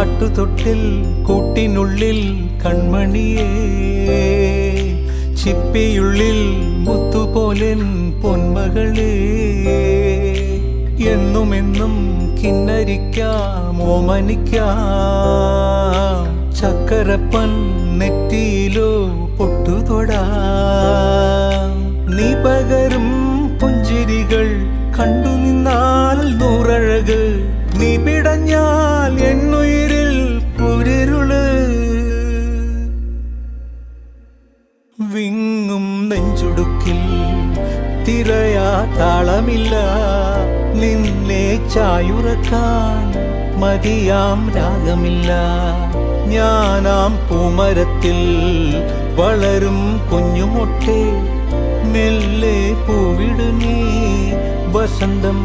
ആട്ടുതൊട്ടിൽ കൂട്ടിനുള്ളിൽ കൺമണിയേ, ചിപ്പിയുള്ളിൽ മുത്തുപോലെൻ പൊന്മകളേ, എന്നുമെന്നും കിന്നരിക്കാം ഓമനിക്കാം, ചക്കരപ്പൻ നെറ്റിയിലോ പൊട്ടുതൊടാം. നീ പകരും പുഞ്ചിരികൾ കണ്ടു നിന്നാൽ നൂറഴക്, നീ പിടഞ്ഞാൽ എന്നുയിരിൽ കുരിരുള്. വിങ്ങും നെഞ്ചുടുക്കിൽ തിരയാ താളമില്ല, നിന്നെ ചായുറക്കാൻ മതിയാം രാഗമില്ല. ഞാനാം പൂമരത്തിൽ വളരും കുഞ്ഞുമൊട്ടെ, മെല്ലെ പൂവിടു നീ വസന്തം